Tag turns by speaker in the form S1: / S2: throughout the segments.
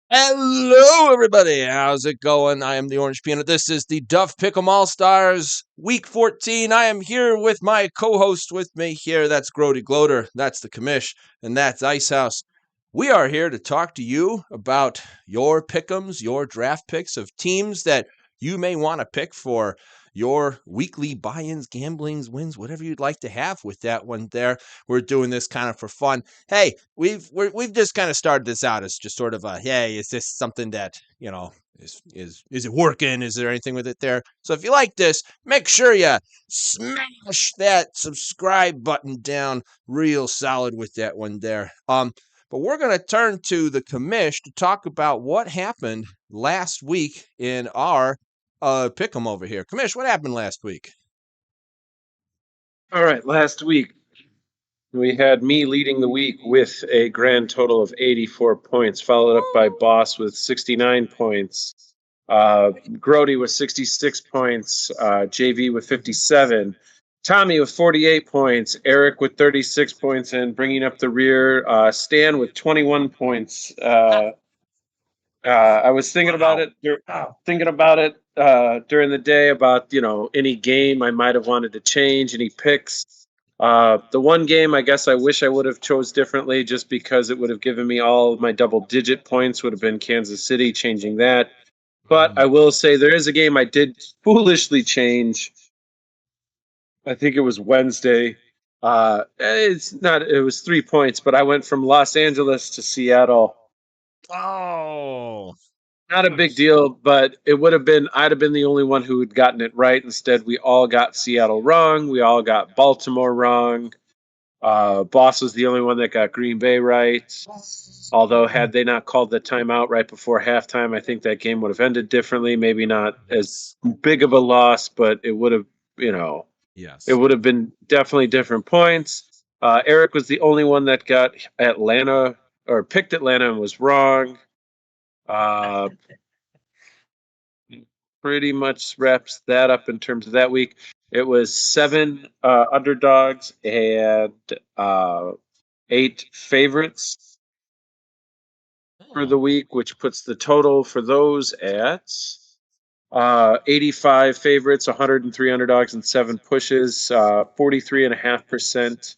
S1: Hello, everybody. How's it going? I am the Orange Peanut. This is the Duff Pick'em All Stars Week 14. I am here with my co-host with me here. That's Grody Gloater. That's the Commish, and that's Icehouse. We are here to talk to you about your pick'ems, your draft picks of teams that you may want to pick for your weekly buy-ins, gamblings, wins, whatever you'd like to have with that one there. We're doing this kind of for fun. Hey, we've just kind of started this out as just sort of a, hey, is this something that, is it working? Is there anything with it there? So if you like this, make sure you smash that subscribe button down real solid with that one there. But we're going to turn to the commish to talk about what happened last week in our pick'em over here. Commish, what happened last week?
S2: All right, last week we had me leading the week with a grand total of 84 points, followed up by Boss with 69 points, Grody with 66 points, JV with 57, Tommy with 48 points, Eric with 36 points, and bringing up the rear, Stan with 21 points. I was thinking about it during the day about any game I might have wanted to change, any picks. The one game I guess I wish I would have chose differently, just because it would have given me all of my double-digit points, would have been Kansas City, changing that. But I will say there is a game I did foolishly change. I think it was Wednesday. It was 3 points, but I went from Los Angeles to Seattle.
S1: Oh,
S2: Not a big deal, but I'd have been the only one who had gotten it right. Instead, we all got Seattle wrong. We all got Baltimore wrong. Boss was the only one that got Green Bay right. Although, had they not called the timeout right before halftime, I think that game would have ended differently. Maybe not as big of a loss, but it would have,
S1: yes.
S2: it would have been definitely different points. Eric was the only one that got Atlanta or picked Atlanta and was wrong. Pretty much wraps that up in terms of that week. It was 7 underdogs and 8 favorites for the week, which puts the total for those at 85 favorites, 103 underdogs, and 7 pushes, 43.5%.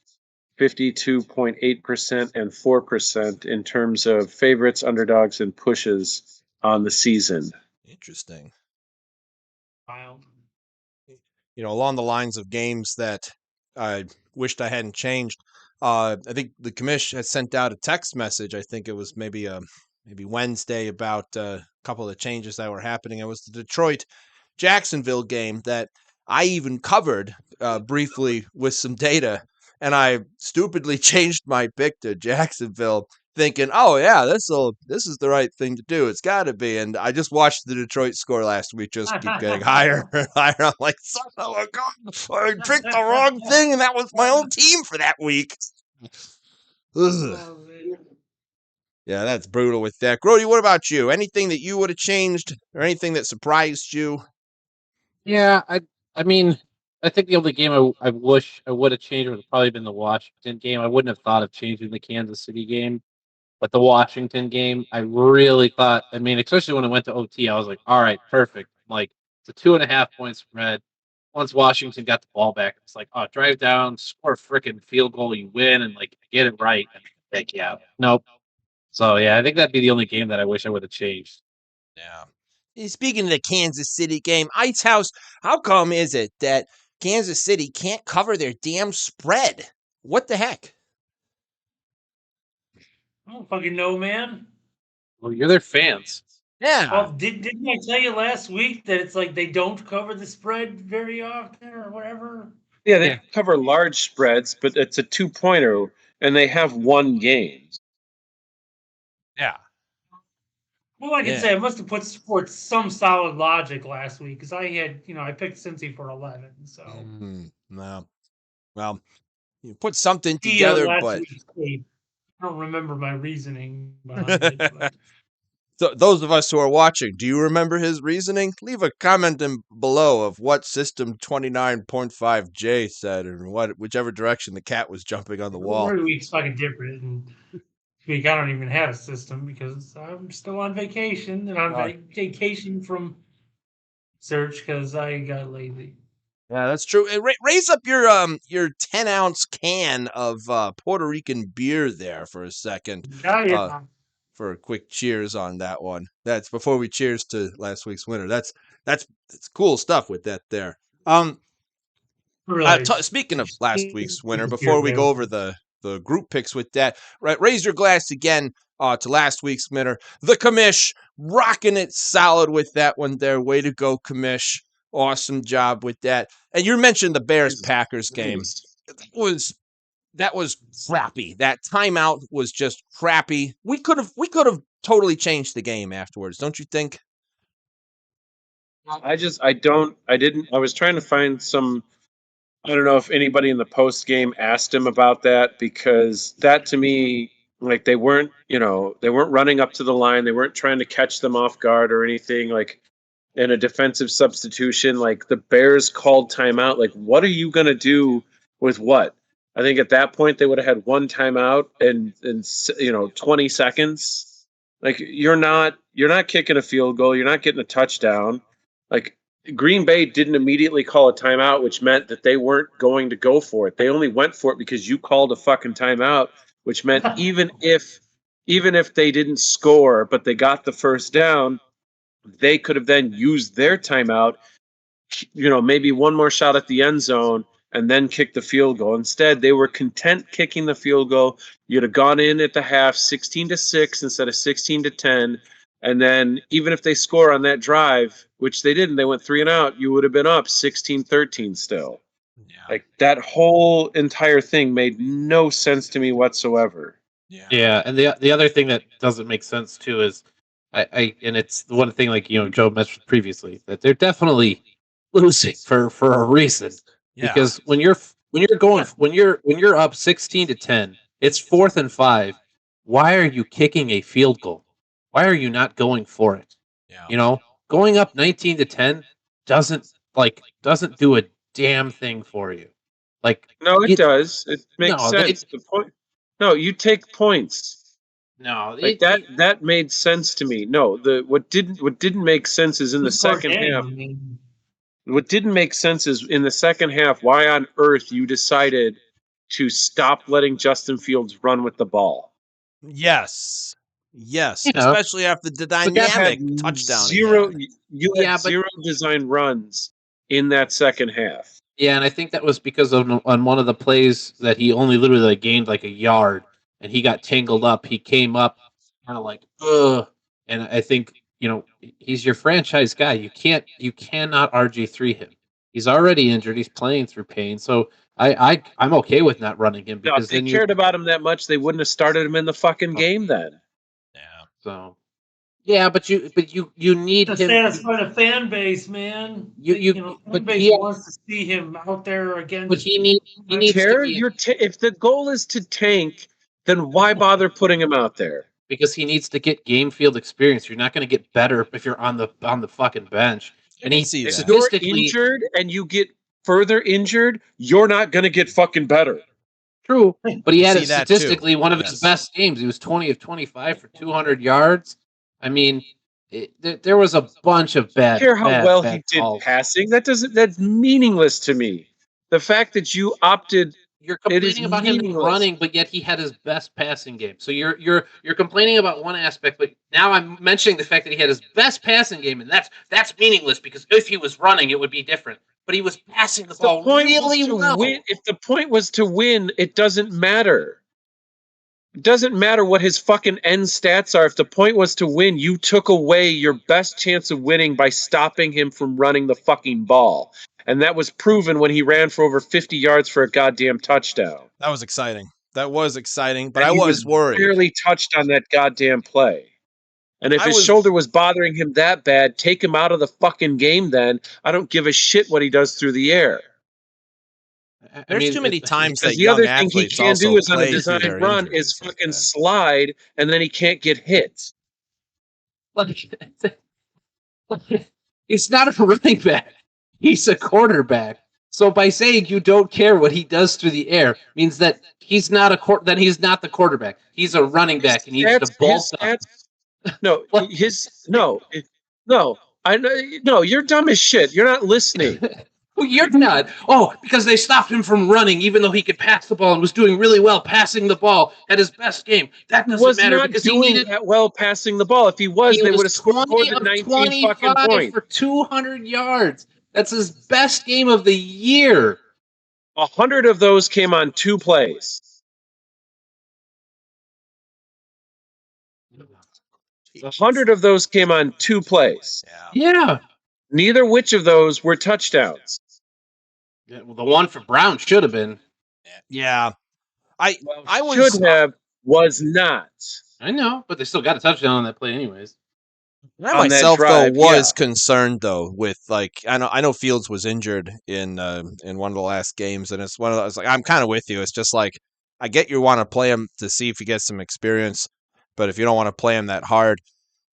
S2: 52.8% and 4% in terms of favorites, underdogs, and pushes on the season.
S1: Interesting.
S3: Wild.
S1: Along the lines of games that I wished I hadn't changed, I think the commish had sent out a text message. I think it was maybe Wednesday about a couple of changes that were happening. It was the Detroit-Jacksonville game that I even covered briefly with some data, and I stupidly changed my pick to Jacksonville, thinking, oh yeah, this is the right thing to do. It's got to be. And I just watched the Detroit score last week just keep getting higher and higher. I'm like, son of a gun, I picked the wrong thing, and that was my own team for that week. Yeah, that's brutal with that. Grody, what about you? Anything that you would have changed or anything that surprised you?
S3: Yeah, I mean, I think the only game I wish I would have changed would have probably been the Washington game. I wouldn't have thought of changing the Kansas City game, but the Washington game, I really thought. I mean, especially when it went to OT, I was like, all right, perfect. Like, it's a 2.5-point spread. Once Washington got the ball back, it's like, oh, drive down, score a freaking field goal, you win, and like get it right. And heck yeah, nope. So yeah, I think that'd be the only game that I wish I would have changed.
S1: Yeah. Speaking of the Kansas City game, Icehouse, how come is it that Kansas City can't cover their damn spread? What the heck?
S4: I don't fucking know, man.
S3: Well, you're their fans.
S1: Yeah.
S4: Well, didn't I tell you last week that it's like they don't cover the spread very often or whatever?
S2: Yeah, they cover large spreads, but it's a 2-pointer, and they have one game.
S1: Yeah.
S4: Well, like I say, I must have put forth some solid logic last week because I had, I picked Cincy for 11. So
S1: no. Well, you put something together, but
S4: I don't remember my reasoning behind it. But.
S1: So those of us who are watching, do you remember his reasoning? Leave a comment below of what System 29.5J said and whichever direction the cat was jumping on the wall.
S4: Every week's fucking different. And week I don't even have a system because I'm still on vacation and I'm vacation from search because I got lazy.
S1: Yeah, that's true. Raise up your 10-ounce can of Puerto Rican beer there for a second.
S4: Yeah.
S1: For a quick cheers on that one. That's before we cheers to last week's winner. That's cool stuff with that there.
S4: Really,
S1: Speaking of last week's winner, before we go over the group picks with that, right? Raise your glass again to last week's winner, the Commish, rocking it solid with that one there. Way to go, Commish! Awesome job with that. And you mentioned the Bears-Packers game. That was crappy. That timeout was just crappy. We could have totally changed the game afterwards, don't you think?
S2: I was trying to find some. I don't know if anybody in the post game asked him about that, because that to me, like, they weren't running up to the line. They weren't trying to catch them off guard or anything. Like, in a defensive substitution, like, the Bears called timeout. Like, what are you going to do with what? I think at that point they would have had one timeout and 20 seconds. Like, you're not kicking a field goal. You're not getting a touchdown. Like, Green Bay didn't immediately call a timeout, which meant that they weren't going to go for it. They only went for it because you called a fucking timeout, which meant even if they didn't score, but they got the first down, they could have then used their timeout, maybe one more shot at the end zone and then kick the field goal. Instead, they were content kicking the field goal. You'd have gone in at the half 16-6 instead of 16-10. And then even if they score on that drive, which they didn't, they went 3 and out, you would have been up 16-13 still.
S1: Yeah.
S2: Like, that whole entire thing made no sense to me whatsoever.
S3: Yeah, and the other thing that doesn't make sense too is and it's the one thing, like, Joe mentioned previously, that they're definitely losing for a reason.
S1: Yeah.
S3: Because when you're up 16-10, it's 4th and 5. Why are you kicking a field goal? Why are you not going for it?
S1: Yeah.
S3: Going up 19-10 doesn't do a damn thing for you. Like,
S2: no, it does. It makes sense. The point. No, you take points.
S3: No,
S2: like that made sense to me. No, what didn't make sense is in the second half. What didn't make sense is in the second half, why on earth you decided to stop letting Justin Fields run with the ball.
S1: Yes. Especially after the dynamic touchdown.
S2: You had zero design runs in that second half.
S3: Yeah, and I think that was because on one of the plays that he only literally gained like a yard, and he got tangled up. He came up kind of like, ugh. And I think, he's your franchise guy. You cannot RG3 him. He's already injured. He's playing through pain. So I'm okay with not running him, because
S2: if they cared about him that much, they wouldn't have started him in the fucking game then.
S1: Yeah.
S3: So. Yeah, but you need
S4: to
S3: him
S4: satisfy the fan base, man. Fan base wants to see him out there again.
S3: But he needs
S2: if the goal is to tank, then why bother putting him out there?
S3: Because he needs to get game field experience. You're not going to get better if you're on the fucking bench. And
S2: if you're injured and you get further injured, you're not going to get fucking better.
S3: True, but he had statistically one of his best games. He was 20 of 25 for 200 yards. I mean, there was a bunch of bad.
S2: I don't care how well he did passing. That's meaningless to me. The fact that you opted.
S3: You're complaining about him running, but yet he had his best passing game. So you're complaining about one aspect, but now I'm mentioning the fact that he had his best passing game, and that's meaningless, because if he was running, it would be different. But he was passing the ball really well.
S2: If the point was to win, it doesn't matter. It doesn't matter what his fucking end stats are. If the point was to win, you took away your best chance of winning by stopping him from running the fucking ball. And that was proven when he ran for over 50 yards for a goddamn touchdown.
S1: That was exciting. But I was worried.
S2: He barely touched on that goddamn play. And if his shoulder was bothering him that bad, take him out of the fucking game then. I don't give a shit what he does through the air.
S1: There's too many times that
S2: the other thing he can do is on a design run is fucking slide, and then he can't get hit.
S3: He's not a running back. He's a quarterback. So by saying you don't care what he does through the air means that he's not he's not the quarterback. He's a running back and he needs to bulk up.
S2: No, no. I know. No, you're dumb as shit. You're not listening.
S3: Well, you're not. Oh, because they stopped him from running, even though he could pass the ball and was doing really well passing the ball at his best game. That doesn't
S2: Was
S3: matter
S2: not
S3: because
S2: doing
S3: he needed.
S2: that well passing the ball. If he was,
S3: He
S2: they
S3: was
S2: would have scored
S3: 20
S2: the
S3: of
S2: 19 fucking
S3: 25
S2: points.
S3: for 200 yards. That's his best game of the year.
S2: 100 of those came on 2 plays. 100 of those came on 2 plays.
S3: Yeah.
S2: Neither which of those were touchdowns.
S3: Yeah, well, the one for Brown should have been.
S1: Yeah. I
S2: should have, was not.
S3: I know, but they still got a touchdown on that play anyways.
S1: I
S2: On that
S1: myself
S2: drive,
S1: though was
S2: yeah.
S1: concerned though with like I know Fields was injured in one of the last games, and it's one of those like I'm kind of with you. It's just like I get you want to play him to see if he gets some experience, but if you don't want to play him that hard,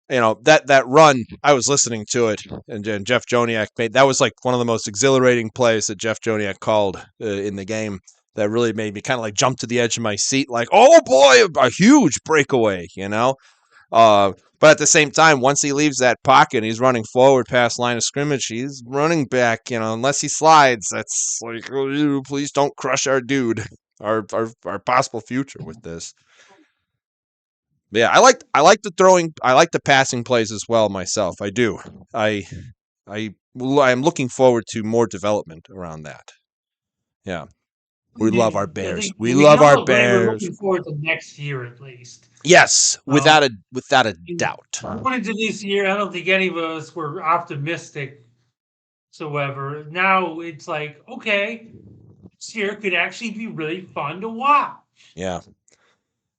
S1: you know that run. I was listening to it, and Jeff Joniak made that was like one of the most exhilarating plays that Jeff Joniak called in the game. That really made me kind of like jump to the edge of my seat, like, oh boy, a huge breakaway, you know. But at the same time, once he leaves that pocket, he's running forward past line of scrimmage. He's running back, you know, unless he slides. That's like, oh, please don't crush our dude, our possible future with this. But yeah, I like the throwing, I like the passing plays as well myself. I do. I'm looking forward to more development around that. Yeah. We love our Bears. We love our Bears.
S4: We're looking forward to next year at least.
S1: Yes, without a doubt.
S4: Going into this year, I don't think any of us were optimistic whatsoever. Now it's like, okay, this year could actually be really fun to watch.
S1: Yeah.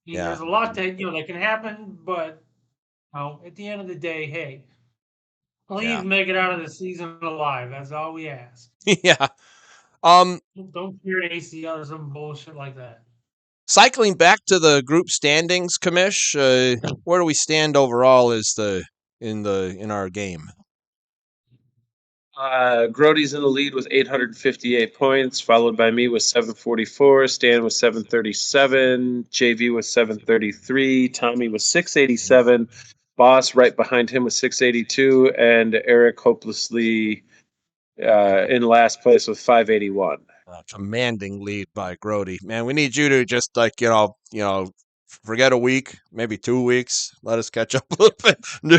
S4: Yeah. There's a lot that that can happen, but at the end of the day, hey, please make it out of the season alive. That's all we ask.
S1: Yeah.
S4: Don't fear an ACL or some bullshit like that.
S1: Cycling back to the group standings, Kamish, where do we stand overall in our game?
S2: Grody's in the lead with 858 points, followed by me with 744, Stan with 737, JV with 733, Tommy with 687, Boss right behind him with 682, and Eric hopelessly in last place with 581.
S1: Commanding lead by Grody. Man, we need you to just like forget a week, maybe 2 weeks. Let us catch up a little bit. No,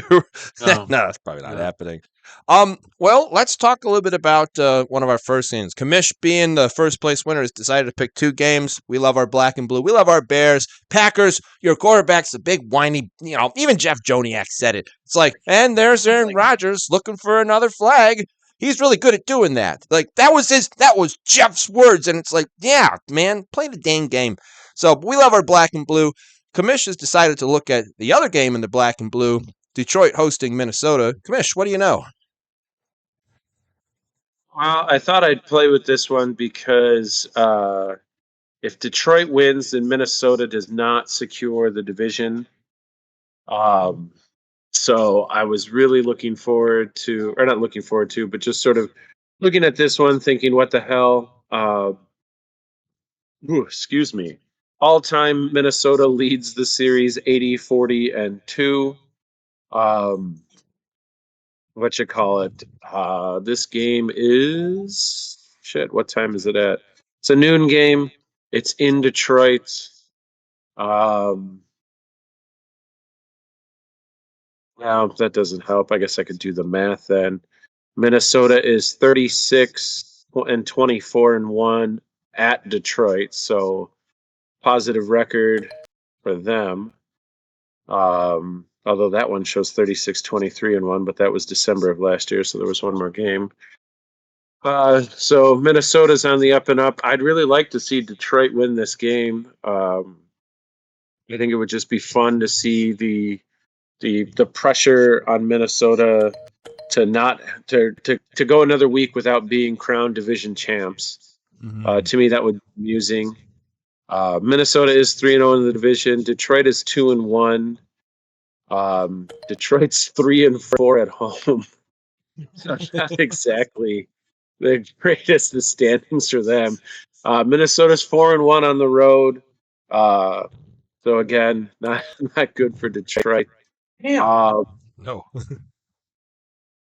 S1: that's probably not happening. Well, let's talk a little bit about one of our first games. Kamish, being the first place winner, has decided to pick 2 games. We love our black and blue. We love our Bears. Packers, your quarterback's a big whiny, even Jeff Joniak said it. It's like, and there's Aaron Rodgers looking for another flag. He's really good at doing that. Like that was Jeff's words, and it's like, yeah, man, play the dang game. So we love our black and blue. Kamish has decided to look at the other game in the black and blue. Detroit hosting Minnesota. Kamish, what do you know?
S2: Well, I thought I'd play with this one because if Detroit wins, then Minnesota does not secure the division. So I was really looking forward to, or not looking forward to, but just sort of looking at this one, thinking, what the hell? Excuse me. All-time Minnesota leads the series 80-40-2. What you call it? This game is shit. What time is it at? It's a noon game. It's in Detroit. Well, that doesn't help. I guess I could do the math then. Minnesota is 36-24-1 at Detroit, so positive record for them. Although that one shows 36-23-1, but that was December of last year, so there was one more game. So Minnesota's on the up and up. I'd really like to see Detroit win this game. I think it would just be fun to see the pressure on Minnesota to not to go another week without being crowned division champs. Mm-hmm. To me, that would be amusing. Minnesota is 3-0 in the division. Detroit is 2-1. Detroit's 3-4 at home. So not exactly the greatest the standings for them. Minnesota's 4-1 on the road. So again, not good for Detroit.
S4: Yeah.
S1: No.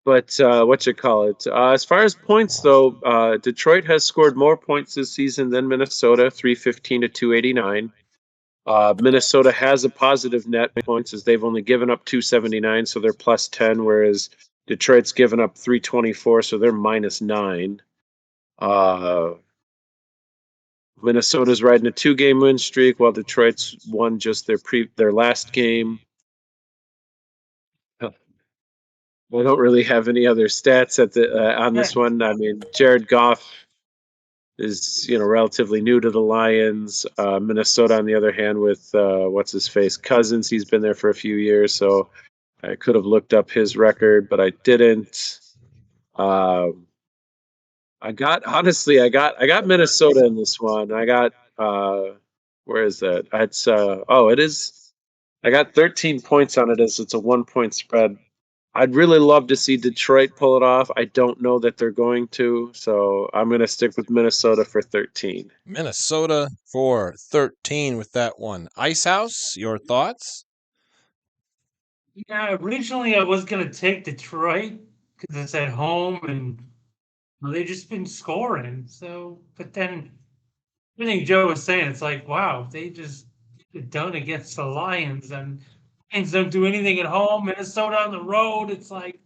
S2: But what you call it? As far as points, though, Detroit has scored more points this season than Minnesota, 315 to 289. Minnesota has a positive net points as they've only given up 279, so they're plus 10, whereas Detroit's given up 324, so they're minus 9. Minnesota's riding a 2-game win streak, while Detroit's won just their last game. I don't really have any other stats on this one. I mean, Jared Goff is relatively new to the Lions. Minnesota, on the other hand, with what's his face Cousins, he's been there for a few years, so I could have looked up his record, but I didn't. I got Minnesota in this one. I got where is that? It is. I got 13 points on it as it's a 1-point spread. I'd really love to see Detroit pull it off. I don't know that they're going to, so I'm going to stick with Minnesota for 13.
S1: Minnesota for 13 with that one. Icehouse, your thoughts?
S4: Yeah, originally I was going to take Detroit because it's at home and they've just been scoring. So, but then everything Joe was saying, it's like, wow, they just done against the Lions and Lions don't do anything at home. Minnesota on the road, it's like,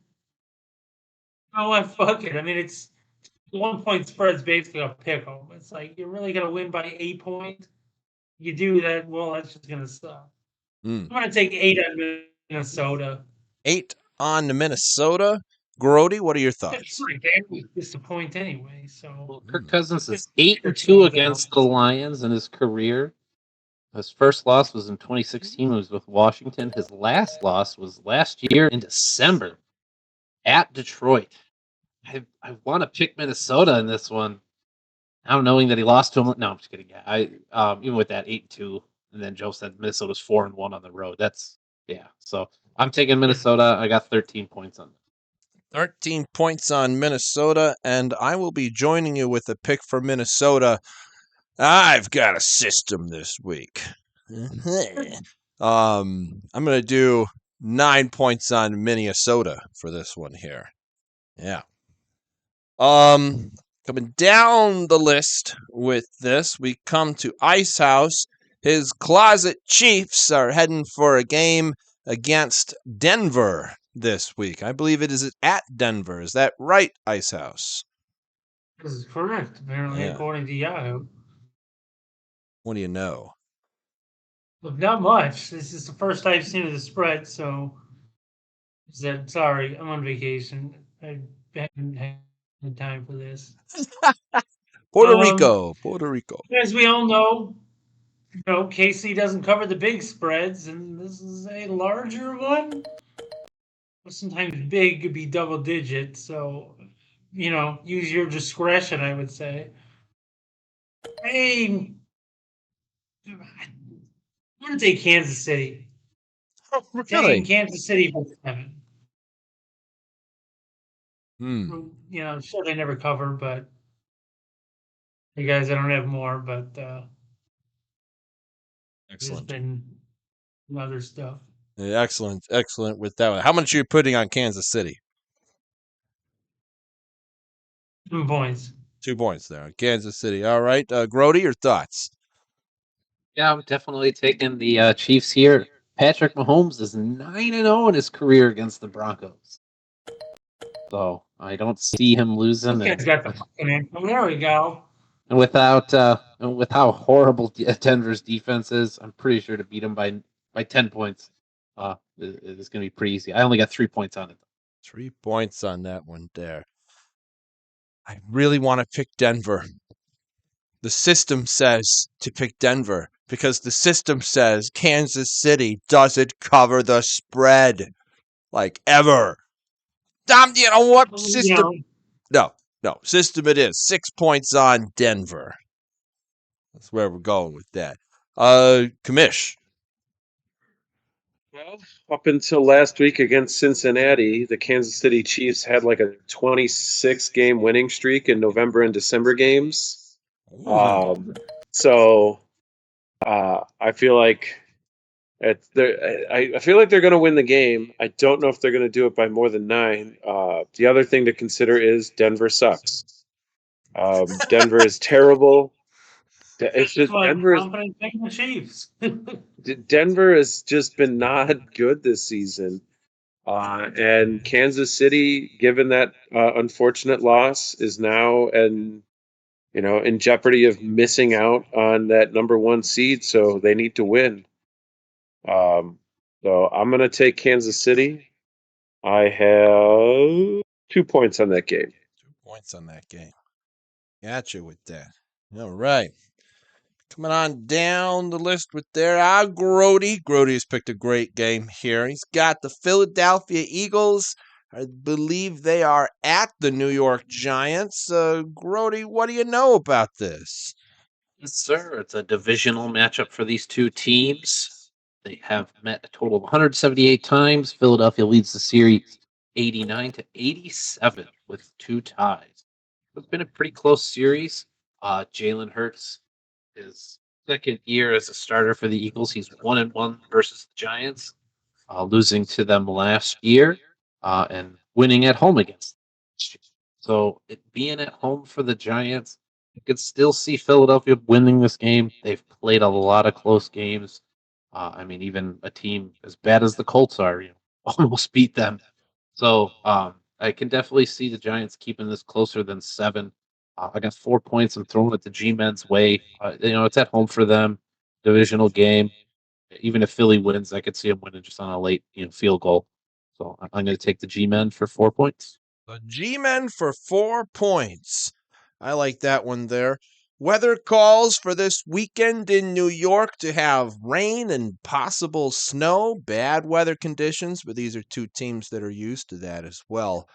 S4: oh, what, fuck it. I mean, it's 1-point spread is basically a pick 'em. It's like you're really gonna win by 8 points. You do that, well, that's just gonna suck. I'm gonna take 8 on Minnesota.
S1: 8 on Minnesota. Grody, what are your thoughts?
S4: It's like they disappoint anyway. So
S3: Well, Kirk Cousins is 8-2 against the Lions in his career. His first loss was in 2016. It was with Washington. His last loss was last year in December at Detroit. I want to pick Minnesota in this one. Now knowing that he lost to him. No, I'm just kidding. Yeah, even with that 8-2, and then Joe said Minnesota's 4-1 on the road. That's So I'm taking Minnesota. I got 13 points on it.
S1: 13 points on Minnesota, and I will be joining you with a pick for Minnesota. I've got a system this week. I'm going to do 9 points on Minnesota for this one here. Yeah. Coming down the list with this, we come to Icehouse. His Closet Chiefs are heading for a game against Denver this week. I believe it is at Denver. Is that right, Icehouse?
S4: this is correct, apparently, according to Yahoo.
S1: What do you know?
S4: Look, not much. This is the first I've seen of the spread, so sorry, I'm on vacation. I haven't had time for this.
S1: Puerto Rico.
S4: As we all know, KC doesn't cover the big spreads, and this is a larger one. Sometimes big could be double digit, so use your discretion, I would say. I'm gonna take Kansas City.
S1: Really?
S4: Taking Kansas City for 7. Sure they never cover, but you guys, I don't have more, but
S1: Excellent.
S4: There's been other stuff.
S1: Excellent with that one. How much are you putting on Kansas City?
S4: 2 points.
S1: 2 points there on Kansas City. All right. Grody, your thoughts?
S3: Yeah, I'm definitely taking the Chiefs here. Patrick Mahomes is 9-0 in his career against the Broncos. So I don't see him losing.
S4: There we go.
S3: And with how horrible Denver's defense is, I'm pretty sure to beat them by 10 points. It's going to be pretty easy. I only got 3 points on it.
S1: 3 points on that one there. I really want to pick Denver. The system says to pick Denver because the system says Kansas City doesn't cover the spread like ever. You know what system? No. System it is. 6 points on Denver. That's where we're going with that. Commish.
S2: Well, up until last week against Cincinnati, the Kansas City Chiefs had like a 26-game winning streak in November and December games. So I feel like I feel like they're going to win the game. I don't know if they're going to do it by more than 9. The other thing to consider is Denver sucks. Denver is terrible. It's just
S4: confident taking the Chiefs.
S2: Denver has just been not good this season. And Kansas City, given that unfortunate loss, is now in jeopardy of missing out on that number 1 seed. So they need to win. So I'm going to take Kansas City. I have 2 points on that game.
S1: 2 points on that game. Gotcha with that. All right. Coming on down the list with there, Grody. Grody has picked a great game here. He's got the Philadelphia Eagles. I believe they are at the New York Giants. Grody, what do you know about this?
S3: Yes, sir. It's a divisional matchup for these two teams. They have met a total of 178 times. Philadelphia leads the series 89-87 with 2 ties. It's been a pretty close series. Jalen Hurts, his second year as a starter for the Eagles, he's 1-1 versus the Giants, losing to them last year and winning at home against them. So it being at home for the Giants, you could still see Philadelphia winning this game. They've played a lot of close games. Even a team as bad as the Colts are, almost beat them. So I can definitely see the Giants keeping this closer than 7. I got 4 points. I'm throwing it the G-Men's way. It's at home for them. Divisional game. Even if Philly wins, I could see them winning just on a late field goal. So I'm going to take the G-Men for 4 points.
S1: The G-Men for 4 points. I like that one there. Weather calls for this weekend in New York to have rain and possible snow, bad weather conditions, but these are two teams that are used to that as well.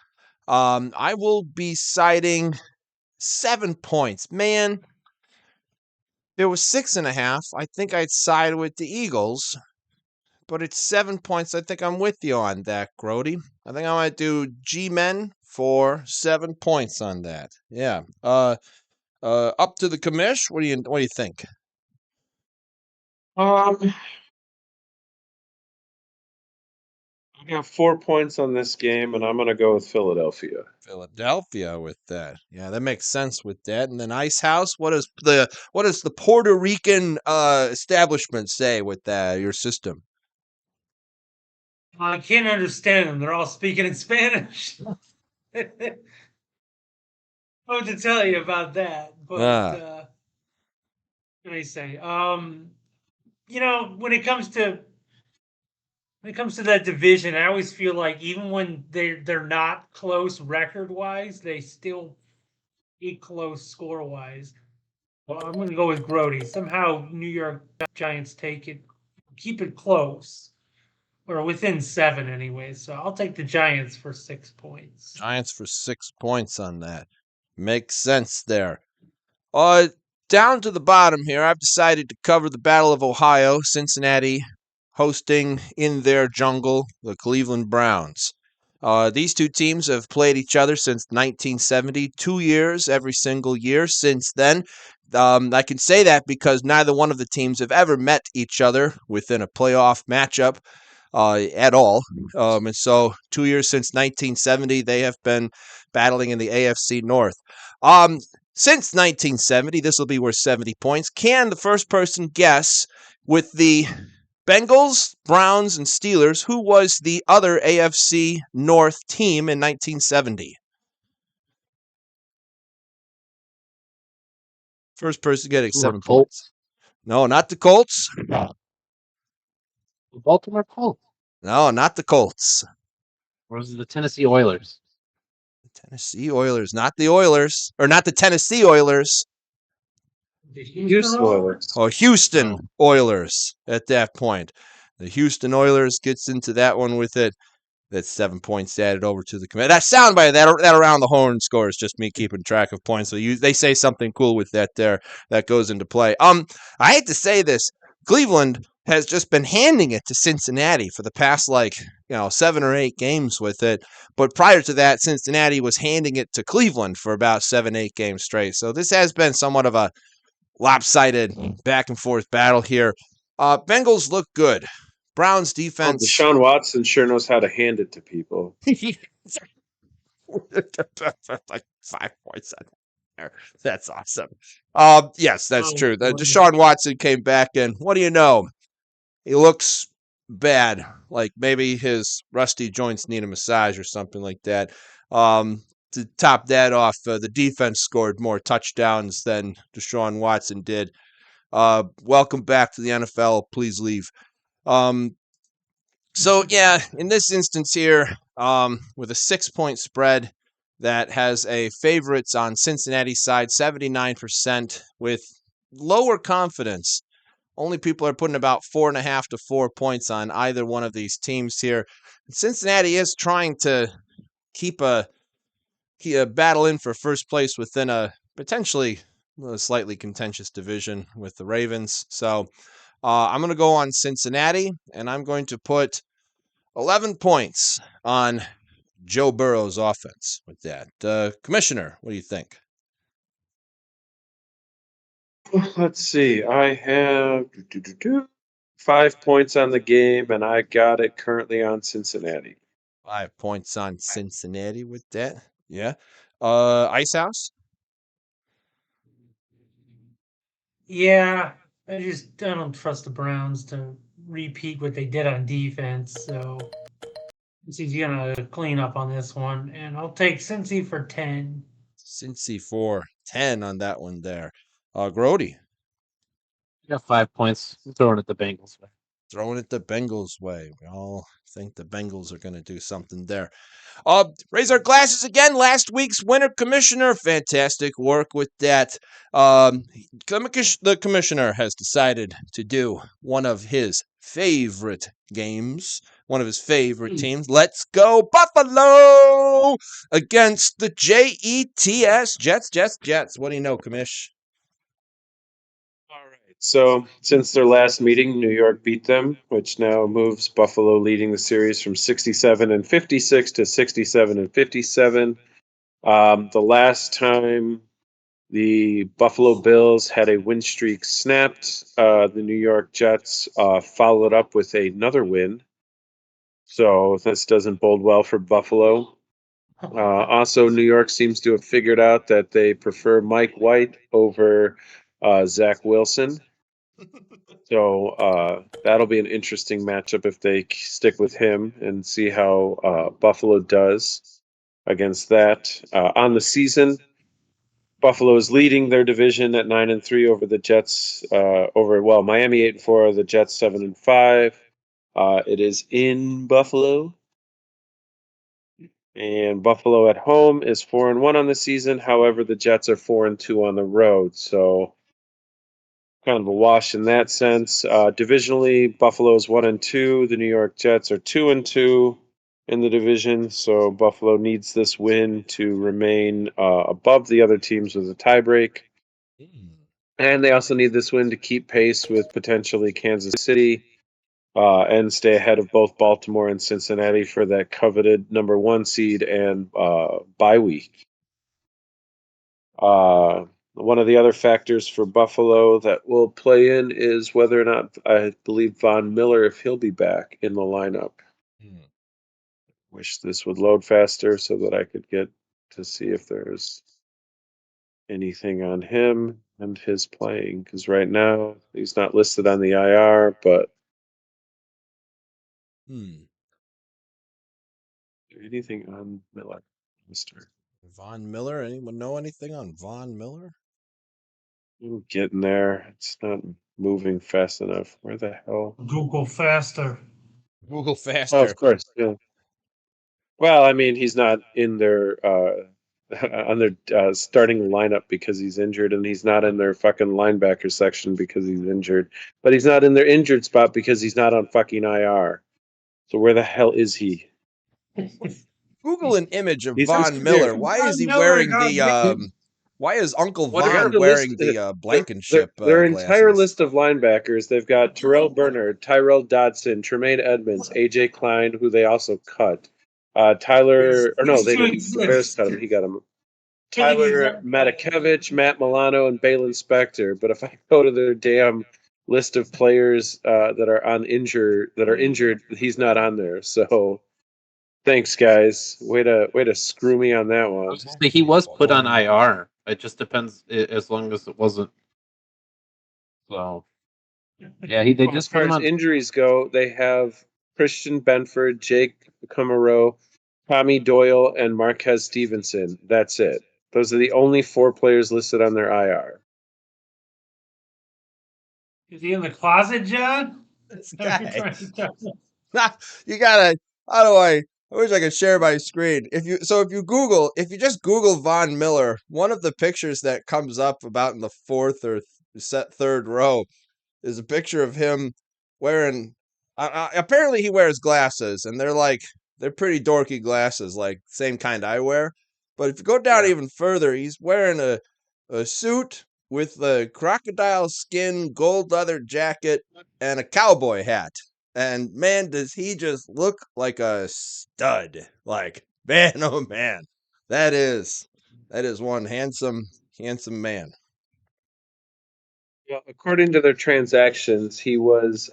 S1: I will be citing 7 points. Man, there was 6.5. I think I'd side with the Eagles, but it's 7 points. I think I'm with you on that, Grody. I think I might do G-Men for 7 points on that. Yeah. Up to the commish. What do you think?
S2: I got 4 points on this game, and I'm going to go with Philadelphia.
S1: Philadelphia with that. Yeah, that makes sense with that. And then Ice House. What does the Puerto Rican establishment say with that? Your system.
S4: I can't understand them. They're all speaking in Spanish. What to tell you about that? But what can I say? When it comes to that division, I always feel like even when they're not close record wise, they still get close score wise. Well, I'm going to go with Grody. Somehow New York Giants keep it close, or within 7 anyway. So I'll take the Giants for 6 points.
S1: Giants for 6 points on that. Makes sense there. Down to the bottom here, I've decided to cover the Battle of Ohio, Cincinnati hosting in their jungle the Cleveland Browns. These two teams have played each other since 1970, 2 years every single year since then. I can say that because neither one of the teams have ever met each other within a playoff matchup at all. And so 2 years since 1970, they have been battling in the AFC North. Since 1970, this will be worth 70 points. Can the first person guess with the Bengals, Browns, and Steelers who was the other AFC North team in 1970? First person getting 7 points. No, not the Colts.
S3: The Baltimore Colts.
S1: No, not the Colts.
S3: Or was it the Tennessee Oilers?
S1: Tennessee Oilers, not the Oilers, or not the Tennessee Oilers.
S2: The Houston Oilers.
S1: Oh, Houston Oilers at that point. The Houston Oilers gets into that one with it. That's 7 points added over to the command. That soundbite, that around the horn score is just me keeping track of points. So they say something cool with that there that goes into play. I hate to say this. Cleveland has just been handing it to Cincinnati for the past 7 or 8 games with it. But prior to that, Cincinnati was handing it to Cleveland for about 7, 8 games straight. So this has been somewhat of a lopsided back and forth battle here. Bengals look good. Browns defense.
S2: Deshaun Watson sure knows how to hand it to people.
S1: Like 5 points on there. That's awesome. Yes, that's true. Deshaun Watson came back and what do you know? He looks bad. Like maybe his rusty joints need a massage or something like that. To top that off, the defense scored more touchdowns than Deshaun Watson did. Welcome back to the NFL. Please leave. So yeah, in this instance here, with a 6-point spread that has a favorites on Cincinnati side, 79%, with lower confidence. Only people are putting about 4.5 to 4 points on either one of these teams here. Cincinnati is trying to keep a battle in for first place within a potentially slightly contentious division with the Ravens. So I'm going to go on Cincinnati, and I'm going to put 11 points on Joe Burrow's offense with that. Commissioner, what do you think?
S2: Let's see. I have 5 points on the game, and I got it currently on Cincinnati.
S1: 5 points on Cincinnati with that. Yeah. Ice House?
S4: Yeah, I don't trust the Browns to repeat what they did on defense. So he's gonna clean up on this one, and I'll take Cincy for 10.
S1: Cincy for 10 on that one there. Grody?
S3: I got 5 points. I'm throwing it the Bengals way.
S1: Throwing it the Bengals way. We all think the Bengals are going to do something there. Raise our glasses again. Last week's winner, Commissioner. Fantastic work with that. The Commissioner has decided to do one of his favorite games, one of his favorite teams. Let's go Buffalo against the Jets. Jets. What do you know, Commish?
S2: All right. So, since their last meeting, New York beat them, which now moves Buffalo leading the series from 67-56 to 67-57. The last time the Buffalo Bills had a win streak snapped, the New York Jets followed up with another win. So, this doesn't bode well for Buffalo. Also, New York seems to have figured out that they prefer Mike White over Zach Wilson. So that'll be an interesting matchup if they stick with him and see how Buffalo does against that. On the season, Buffalo is leading their division at 9-3 over the Jets. Miami 8-4, the Jets 7-5. It is in Buffalo. And Buffalo at home is 4-1 on the season. However, the Jets are 4-2 on the road. So kind of a wash in that sense. Divisionally, Buffalo is 1-2. The New York Jets are 2-2 in the division. So Buffalo needs this win to remain above the other teams with a tiebreak. And they also need this win to keep pace with potentially Kansas City. And stay ahead of both Baltimore and Cincinnati for that coveted number 1 seed and bye week. One of the other factors for Buffalo that will play in is whether or not I believe Von Miller, if he'll be back in the lineup. Wish this would load faster so that I could get to see if there's anything on him and his playing, because right now he's not listed on the IR, but anything on Miller, Mister
S1: Von Miller? Anyone know anything on Von Miller?
S2: I'm getting there. It's not moving fast enough. Where the hell?
S4: Google faster.
S1: Google faster.
S2: Oh, of course. Yeah. Well, I mean, he's not in their on their starting lineup because he's injured, and he's not in their fucking linebacker section because he's injured. But he's not in their injured spot because he's not on fucking IR. So where the hell is he?
S1: Google an image of
S2: He's
S1: Von
S2: just
S1: Miller.
S2: weird.
S1: Why is he
S4: Von Miller
S1: wearing
S4: got
S1: the Why is Uncle
S3: What
S2: I got
S1: Von
S2: the
S1: wearing
S2: list.
S1: the Blankenship
S2: Their entire
S1: glasses?
S2: list of linebackers. They've got Terrell Bernard, Tyrell Dodson, Tremaine Edmonds, AJ Klein, who they also cut. Tyler, or no,
S4: Cease
S2: they
S4: to
S2: didn't. The Bears
S4: exist.
S2: cut him. He got him. Tyler Matakevich, Matt Milano, and Balin Spector. But if I go to their damn list of players that are injured, he's not on there. So thanks, guys. Way to screw me on that
S3: I
S2: one.
S3: was gonna say he was put on IR. It just depends as long as it wasn't. So yeah, they
S2: Well, as
S3: just put
S2: far
S3: him
S2: as
S3: on.
S2: injuries go, they have Christian Benford, Jake Kumaro, Tommy Doyle, and Marquez Stevenson. That's it. Those are the only 4 players listed on their IR.
S4: Is he in the closet, John?
S1: This
S4: Is that what you're
S1: guy.
S4: trying to tell me?
S1: You gotta. How do I wish I could share my screen. If you just Google Von Miller, one of the pictures that comes up about in the fourth or third row is a picture of him wearing. Apparently, he wears glasses, and they're pretty dorky glasses, like same kind I wear. But if you go down
S2: Yeah.
S1: even further, he's wearing a suit with a crocodile skin gold leather jacket and a cowboy hat. And man, does he just look like a stud. Like, man, oh man. That is one handsome man.
S2: Well, according to their transactions, he was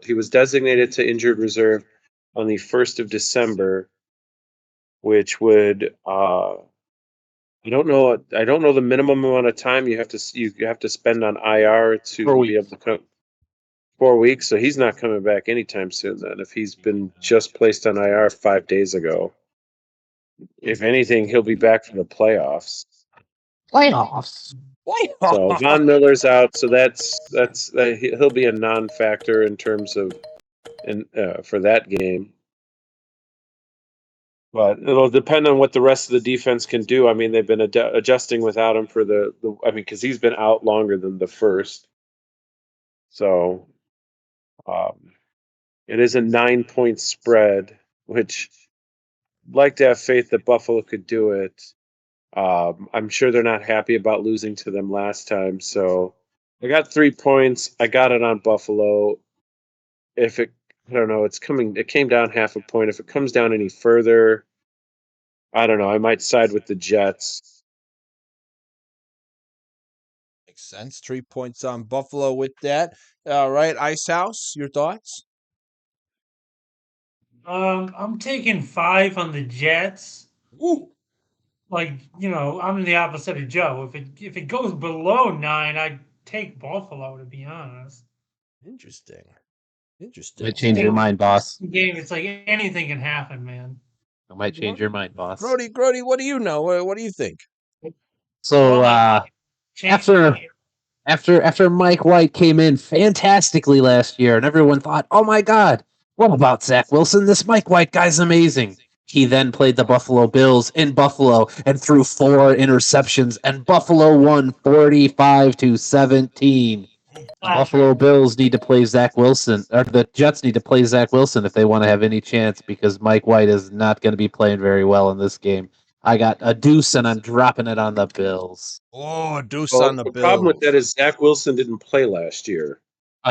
S2: He was designated to injured reserve on the 1st of December, which would I don't know the minimum amount of time you have to spend on IR
S3: 4
S2: to be
S3: weeks.
S2: able to come. 4 weeks, so he's not coming back anytime soon. Then, if he's been just placed on IR 5 days ago, if anything, he'll be back for the playoffs.
S3: Playoffs.
S2: So Von Miller's out, so he'll be a non-factor in terms of for that game. But it'll depend on what the rest of the defense can do. I mean, they've been adjusting without him for because he's been out longer than the first. So it is a 9-point spread, which I'd like to have faith that Buffalo could do it. I'm sure they're not happy about losing to them last time. So I got 3 points. I got it on Buffalo. I don't know, it came down half a point. If it comes down any further, I don't know. I might side with the Jets.
S1: Makes sense. 3 points on Buffalo with that. All right, Ice House, your thoughts?
S4: I'm taking 5 on the Jets.
S1: Ooh.
S4: Like, I'm the opposite of Joe. If it goes below 9, I'd take Buffalo, to be honest.
S1: Interesting.
S3: Might change your mind, boss.
S4: Game, it's like anything can happen, man.
S3: I might change your mind, boss.
S1: Grody, what do you know? What do you think?
S3: So after Mike White came in fantastically last year, and everyone thought, "Oh my God, what about Zach Wilson? This Mike White guy's amazing." He then played the Buffalo Bills in Buffalo and threw 4 interceptions, and Buffalo won 45-17. The Buffalo Bills need to play Zach Wilson, or the Jets need to play Zach Wilson if they want to have any chance, because Mike White is not going to be playing very well in this game. I got a deuce, and I'm dropping it on the Bills.
S1: Oh, a deuce
S2: Well,
S1: on the
S2: the
S1: Bills.
S2: problem with that is Zach Wilson didn't play last year.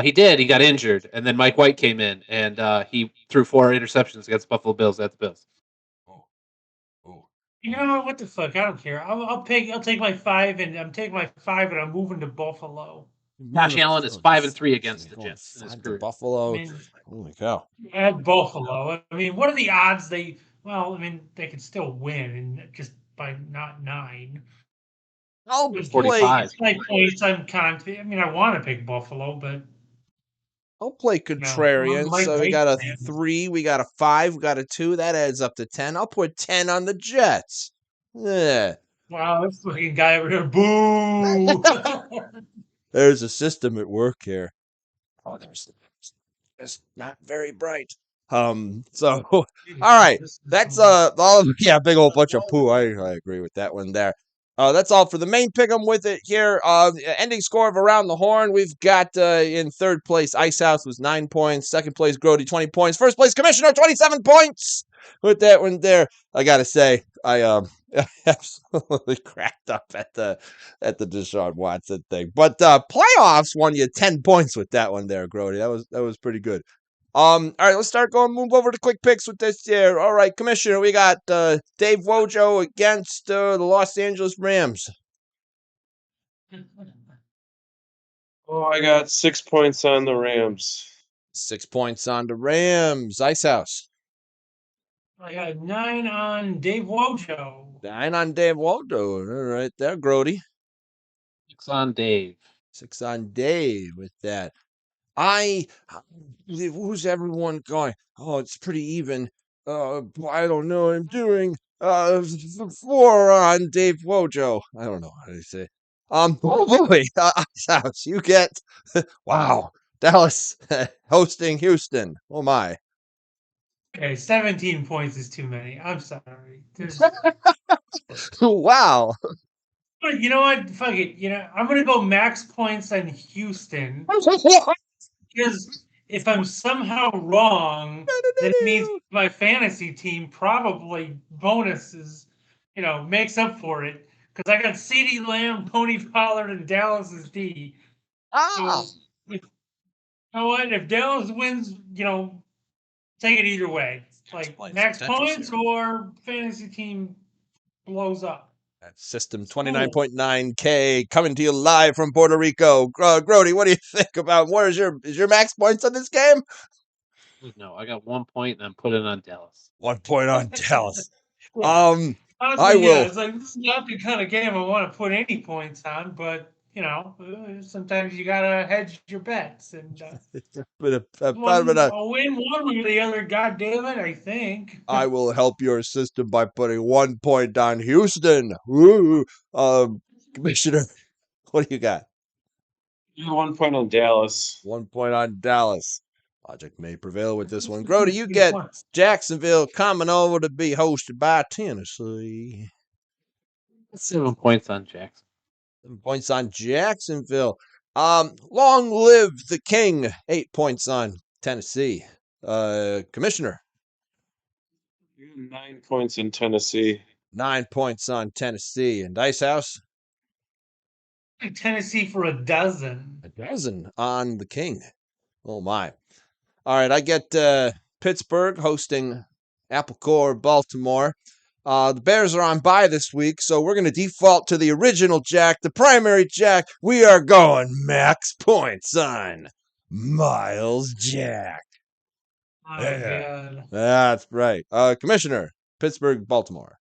S3: He did. He got injured, and then Mike White came in, and he threw 4 interceptions against Buffalo Bills at the Bills.
S4: You know what the fuck? I don't care. I'll take my 5, and I'm taking my 5, and I'm moving to Buffalo.
S3: Josh Allen is 5-3 against the Jets in his career.
S1: Buffalo.
S4: I mean,
S1: holy cow!
S4: At Buffalo, I mean, what are the odds they? Well, I mean, they could still win, and just by not 9.
S1: I'll
S4: It's
S1: play.
S3: 45.
S4: It's my points. I want to pick Buffalo, but
S1: I'll play contrarian.
S4: Mike
S1: So we
S4: White,
S1: got a
S4: man.
S1: 3, we got a 5, we got a 2. That adds up to 10. I'll put 10 on the Jets. Yeah.
S4: Wow, this fucking guy over here. Boo!
S1: There's a system at work here. Oh, it's not very bright. So all right. That's big old bunch of poo. I agree with that one there. That's all for the main pick'em with it here. Ending score of Around the Horn. We've got in third place Ice House with 9 points. Second place Grody 20 points. First place Commissioner 27 points. With that one there, I gotta say, Absolutely cracked up at the Deshaun Watson thing. But playoffs won you 10 points with that one there, Grody. That was pretty good. All right, let's move over to quick picks with this here. All right, Commissioner, we got Dave Wojo against the Los Angeles Rams.
S2: Oh, I got 6 points on the Rams.
S1: 6 points on the Rams. Ice House.
S4: I got 9 on Dave Wojo.
S1: 9 on Dave Wojo. All right there, Grody.
S3: 6 on Dave.
S1: 6 on Dave with that. Who's everyone going? Oh, it's pretty even. I don't know what I'm doing. 4 on Dave Wojo. I don't know how to say. Oh boy, Ice House, you get wow. Dallas hosting Houston. Oh my.
S4: Okay, 17 points is too many. I'm sorry.
S1: Wow.
S4: But you know what? Fuck it. I'm gonna go max points on Houston because if I'm somehow wrong, then it means my fantasy team probably bonuses, makes up for it. Because I got CeeDee Lamb, Tony Pollard, and Dallas's D. So you know what? If Dallas wins, take it either way. Like max points or fantasy team blows up.
S1: That's System 29.9K coming to you live from Puerto Rico. Grody, what do you think about is your max points on this game?
S3: No, I got 1 point and I'm putting it on Dallas.
S1: 1 point on Dallas.
S4: Honestly,
S1: I will.
S4: It's like this is not the kind of game I want to put any points on, but sometimes you gotta hedge your bets and I'll win one way or the other. God damn it, I think.
S1: I will help your system by putting 1 point on Houston. Woo. Commissioner, what do you got?
S2: 1 point on Dallas.
S1: 1 point on Dallas. Logic may prevail with this one. Grody, you get Jacksonville coming over to be hosted by Tennessee.
S3: 7 points on Jackson.
S1: 7 points on Jacksonville. Long live the king. 8 points on Tennessee. Commissioner.
S2: 9 points in Tennessee.
S1: 9 points on Tennessee. And Dice House?
S4: Tennessee for 12.
S1: 12 on the king. Oh my. All right, I get Pittsburgh hosting Applecore Baltimore. The Bears are on bye this week, so we're going to default to the original Jack, the primary Jack. We are going max points on Miles Jack.
S4: Oh, God.
S1: That's right. Commissioner, Pittsburgh, Baltimore.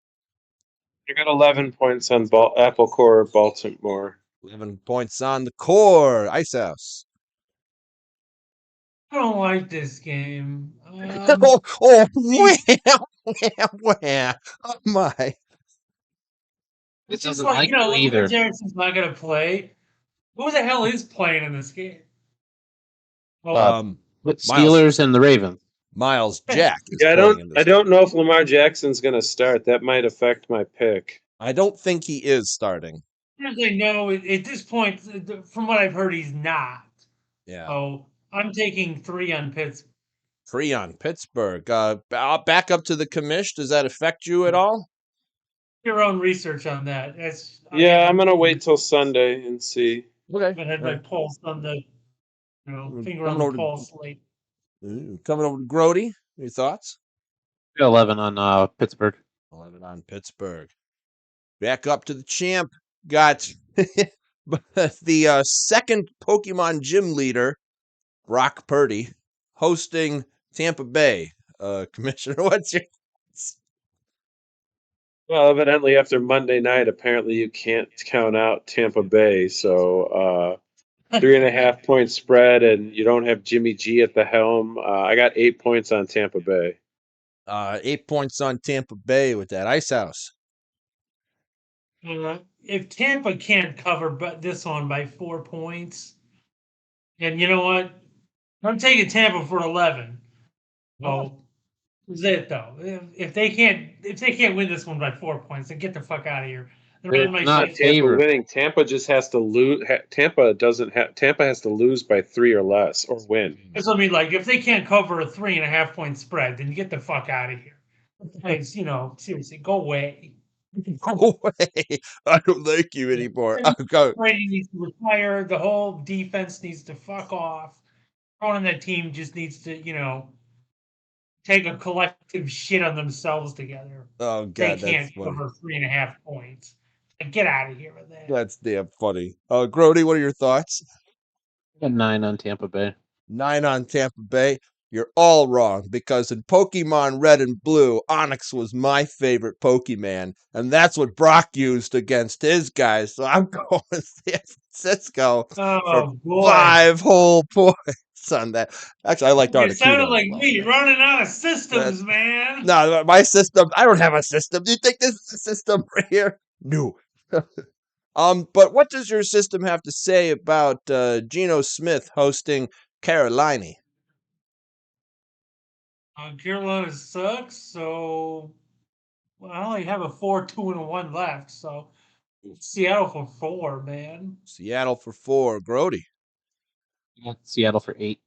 S2: I got 11 points on Applecore Baltimore.
S1: 11 points on the core. Ice House.
S4: I don't like this game.
S1: Oh, my.
S3: It
S4: Just
S3: doesn't
S4: like,
S3: like you either.
S4: Jackson's not going to play. Who the hell is playing in this game?
S3: The Steelers and the Ravens.
S1: Miles Jack.
S2: Yeah, I don't know if Lamar Jackson's going to start. That might affect my pick.
S1: I don't think he is starting.
S4: No, at this point, from what I've heard, he's not.
S1: Yeah.
S4: So I'm taking 3 on Pittsburgh.
S1: 3 on Pittsburgh. Back up to the commish. Does that affect you at all?
S4: Your own research on that.
S2: I'm going to wait till Sunday and see.
S1: Okay.
S4: I had my pulse on the, finger on the pulse late.
S1: Coming over to Grody. Any thoughts?
S3: 11 on Pittsburgh.
S1: 11 on Pittsburgh. Back up to the champ. Got the second Pokemon gym leader, Brock Purdy, hosting Tampa Bay. Commissioner, what's your thoughts?
S2: Well, evidently after Monday night, apparently you can't count out Tampa Bay. So 3.5 point spread, and you don't have Jimmy G at the helm. I got 8 points on Tampa Bay.
S1: 8 points on Tampa Bay with that. Ice House.
S4: If Tampa can't cover this one by 4 points, and you know what? I'm taking Tampa for 11. Oh, is it though? If they can't win this one by 4 points, then get the fuck out of here.
S3: They're not favored.
S2: Winning. Tampa just has to lose. Tampa has to lose by 3 or less or win.
S4: That's what I mean. Like if they can't cover a 3.5 point spread, then get the fuck out of here. Seriously, go away.
S1: Go away. I don't like you anymore. Go.
S4: Brady needs to retire. The whole defense needs to fuck off. Everyone on that team just needs to, take a collective shit on themselves together.
S1: Oh,
S4: They
S1: God, that's
S4: can't
S1: funny.
S4: cover 3.5 points. Like, get out of here with that.
S1: That's damn funny. Grody, what are your thoughts?
S3: I got 9 on Tampa Bay.
S1: 9 on Tampa Bay. You're all wrong because in Pokemon Red and Blue, Onyx was my favorite Pokemon, and that's what Brock used against his guys. So I'm going San Francisco for
S4: Oh boy.
S1: 5 whole points on that. Actually, I liked
S4: You sounded
S1: Articuno.
S4: like me running out of systems, man.
S1: No, my system. I don't have a system. Do you think this is a system right here? No. But what does your system have to say about Geno Smith hosting Carolina?
S4: Carolina sucks, so I only have a 4-2 and a 1 left. So Seattle for 4, man.
S1: Seattle for 4. Grody.
S3: Seattle for 8.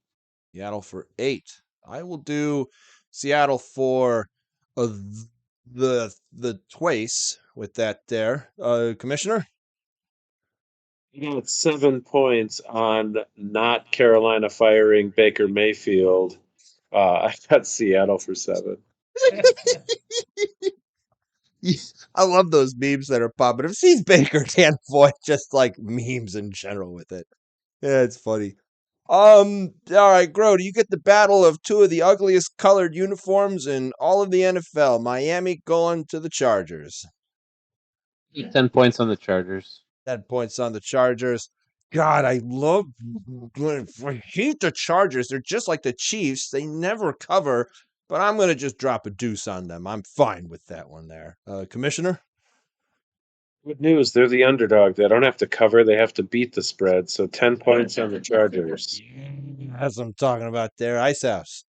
S1: Seattle for 8. I will do Seattle for the twice with that there. Commissioner?
S2: You got 7 points on not Carolina firing Baker Mayfield. I got Seattle for 7.
S1: I love those memes that are popping. If Steve Baker can't avoid just like memes in general with it. Yeah, it's funny. All right, Grody, you get the battle of two of the ugliest colored uniforms in all of the NFL. Miami going to the Chargers.
S3: 10 points on the Chargers.
S1: 10 points on the Chargers. God, I hate the Chargers. They're just like the Chiefs. They never cover, but I'm going to just drop a deuce on them. I'm fine with that one there. Commissioner?
S2: Good news, they're the underdog. They don't have to cover, they have to beat the spread. So 10 points on the Chargers.
S1: That's what I'm talking about there. Ice House.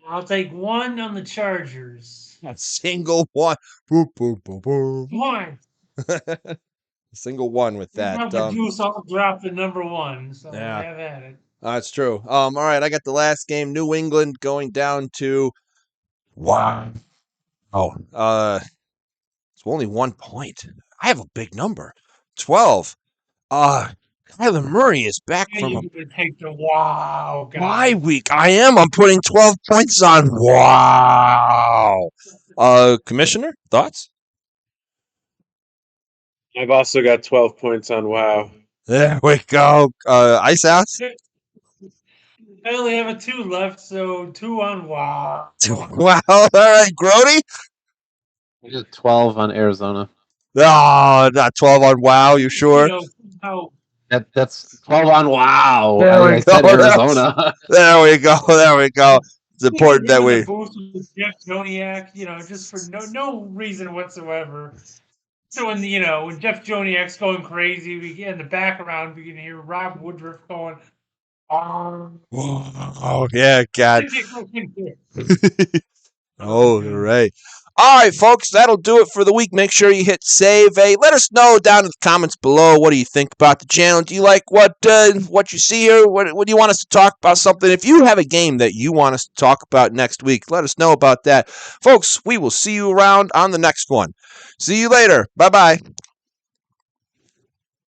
S4: I'll take 1 on the Chargers.
S1: A single one. Boop, boop, boop, boop.
S4: 1.
S1: A single one with that.
S4: Juice, I'll drop the number 1. So
S1: Yeah.
S4: have at it.
S1: That's true. All right, I got the last game. New England going down to wow. It's only 1 point. I have a big number. 12. Kyler Murray is back from a
S4: You take the wow guy.
S1: bye week. I am. I'm putting 12 points on. Wow. Commissioner, thoughts?
S2: I've also got 12 points on WoW.
S1: There we go. Ice House.
S4: I only have a 2 left, so 2 on wow.
S1: Wow. All right, Grody.
S3: I got 12 on Arizona.
S1: Oh, not 12 on WoW. You sure?
S3: That's 12 on wow.
S1: There we
S3: I said
S1: go.
S3: Arizona.
S1: There we go. There we go. It's important that we.
S4: Boost with Jeff Joniak, just for no reason whatsoever. So when Jeff Joniak's going crazy, we get in the background, we can hear Rob Woodruff going,
S1: Oh yeah, God. Oh, right. All right, folks, that'll do it for the week. Make sure you hit save. Hey, let us know down in the comments below. What do you think about the channel? Do you like what you see here? What do you want us to talk about? Something? If you have a game that you want us to talk about next week, let us know about that. Folks, we will see you around on the next one. See you later. Bye-bye.